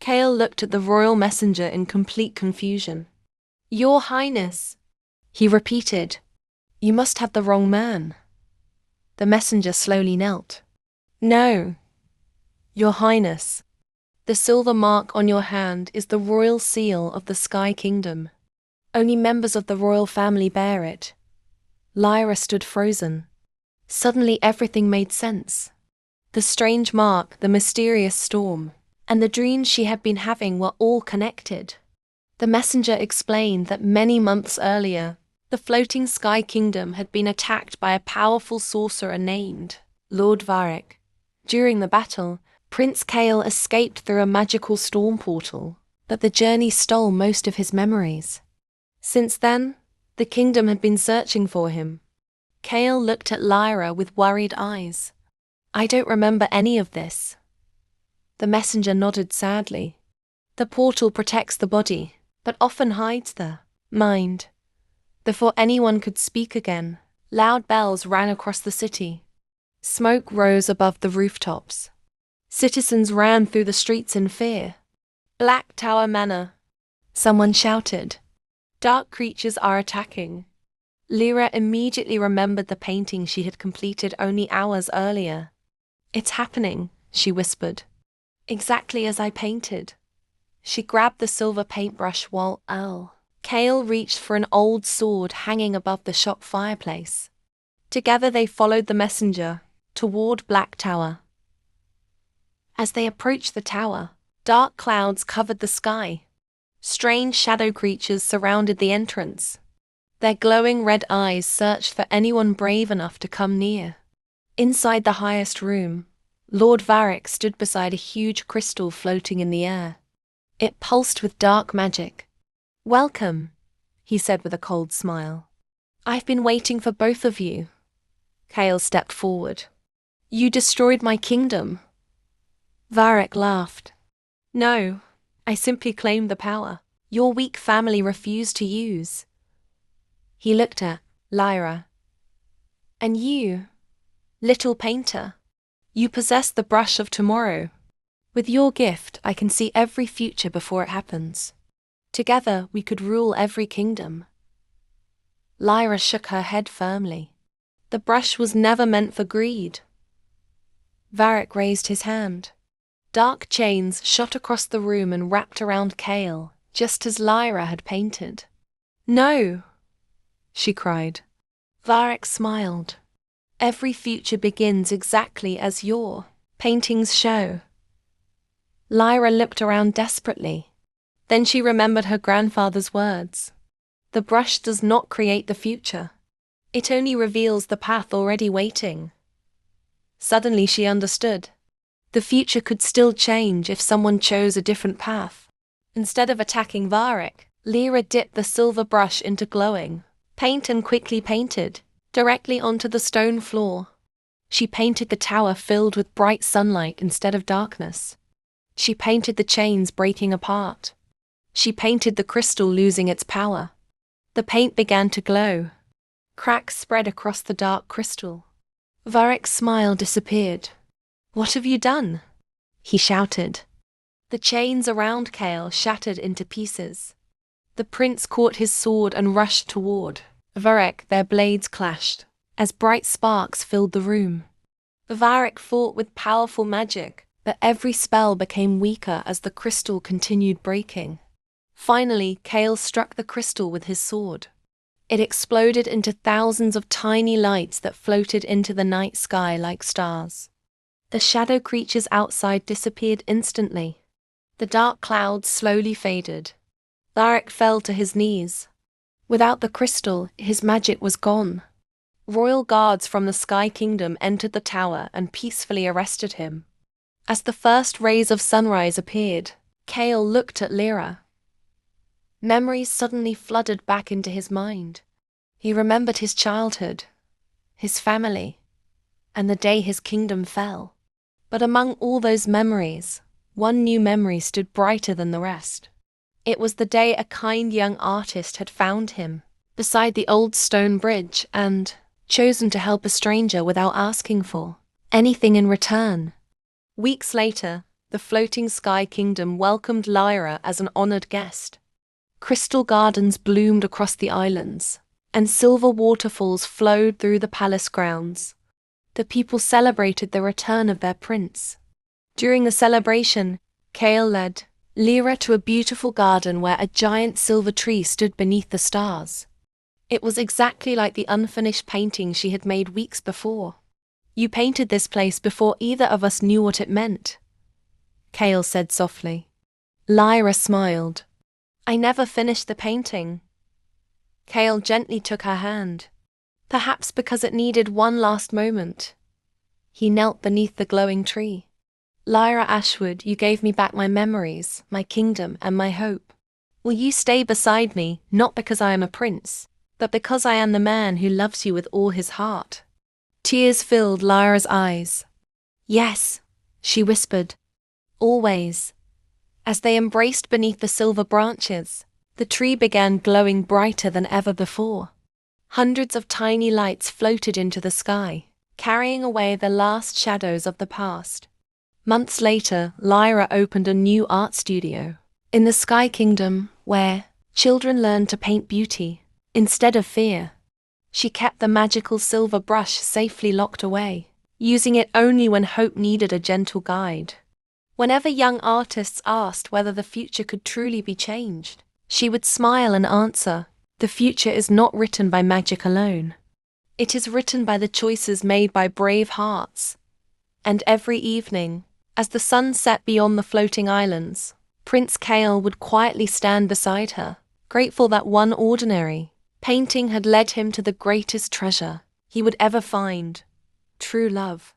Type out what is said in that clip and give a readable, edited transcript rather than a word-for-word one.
Kale looked at the royal messenger in complete confusion. "Your Highness," he repeated. "You must have the wrong man." The messenger slowly knelt. "No, Your Highness. The silver mark on your hand is the royal seal of the Sky Kingdom. Only members of the royal family bear it." Lyra stood frozen. Suddenly everything made sense. The strange mark, the mysterious storm, and the dreams she had been having were all connected. The messenger explained that many months earlier, the floating Sky Kingdom had been attacked by a powerful sorcerer named Lord Varric. During the battle, Prince Kale escaped through a magical storm portal, but the journey stole most of his memories. Since then, the kingdom had been searching for him. Kale looked at Lyra with worried eyes. "I don't remember any of this." The messenger nodded sadly. "The portal protects the body, but often hides the mind." Before anyone could speak again, loud bells rang across the city. Smoke rose above the rooftops. Citizens ran through the streets in fear. "Black Tower Manor," someone shouted. "Dark creatures are attacking." Lyra immediately remembered the painting she had completed only hours earlier. "It's happening," she whispered. "Exactly as I painted." She grabbed the silver paintbrush while Kale reached for an old sword hanging above the shop fireplace. Together they followed the messenger toward Black Tower. As they approached the tower, dark clouds covered the sky. Strange shadow creatures surrounded the entrance. Their glowing red eyes searched for anyone brave enough to come near. Inside the highest room, Lord Varric stood beside a huge crystal floating in the air. It pulsed with dark magic. "Welcome," he said with a cold smile. "I've been waiting for both of you." Kale stepped forward. "You destroyed my kingdom." Varric laughed. "No, I simply claimed the power your weak family refused to use." He looked at Lyra. "And you, little painter, you possess the brush of tomorrow. With your gift, I can see every future before it happens. Together, we could rule every kingdom." Lyra shook her head firmly. "The brush was never meant for greed." Varric raised his hand. Dark chains shot across the room and wrapped around Kale, just as Lyra had painted. "No!" she cried. Varric smiled. "Every future begins exactly as your paintings show." Lyra looked around desperately. Then she remembered her grandfather's words. "The brush does not create the future. It only reveals the path already waiting." Suddenly she understood. The future could still change if someone chose a different path. Instead of attacking Varric, Lyra dipped the silver brush into glowing paint and quickly painted directly onto the stone floor. She painted the tower filled with bright sunlight instead of darkness. She painted the chains breaking apart. She painted the crystal losing its power. The paint began to glow. Cracks spread across the dark crystal. Varric's smile disappeared. "What have you done?" he shouted. The chains around Kale shattered into pieces. The prince caught his sword and rushed toward Varric. Their blades clashed as bright sparks filled the room. Varric fought with powerful magic, but every spell became weaker as the crystal continued breaking. Finally, Kale struck the crystal with his sword. It exploded into thousands of tiny lights that floated into the night sky like stars. The shadow creatures outside disappeared instantly. The dark clouds slowly faded. Varric fell to his knees. Without the crystal, his magic was gone. Royal guards from the Sky Kingdom entered the tower and peacefully arrested him. As the first rays of sunrise appeared, Kale looked at Lyra. Memories suddenly flooded back into his mind. He remembered his childhood, his family, and the day his kingdom fell. But among all those memories, one new memory stood brighter than the rest. It was the day a kind young artist had found him beside the old stone bridge and chosen to help a stranger without asking for anything in return. Weeks later, The floating sky kingdom welcomed Lyra as an honored guest. Crystal gardens bloomed across the islands, and silver waterfalls flowed through the palace grounds. The people celebrated the return of their prince. During the celebration, Kale led Lyra to a beautiful garden where a giant silver tree stood beneath the stars. It was exactly like the unfinished painting she had made weeks before. "You painted this place before either of us knew what it meant," Kale said softly. Lyra smiled. "I never finished the painting." Kale gently took her hand, perhaps because it needed one last moment. He knelt beneath the glowing tree. "Lyra Ashwood, you gave me back my memories, my kingdom, and my hope. Will you stay beside me, not because I am a prince, but because I am the man who loves you with all his heart?" Tears filled Lyra's eyes. "Yes," she whispered. "Always." As they embraced beneath the silver branches, the tree began glowing brighter than ever before. Hundreds of tiny lights floated into the sky, carrying away the last shadows of the past. Months later, Lyra opened a new art studio in the Sky Kingdom, where children learned to paint beauty instead of fear. She kept the magical silver brush safely locked away, using it only when hope needed a gentle guide. Whenever young artists asked whether the future could truly be changed, she would smile and answer, "The future is not written by magic alone. It is written by the choices made by brave hearts." And every evening, as the sun set beyond the floating islands, Prince Kale would quietly stand beside her, grateful that one ordinary painting had led him to the greatest treasure he would ever find: true love.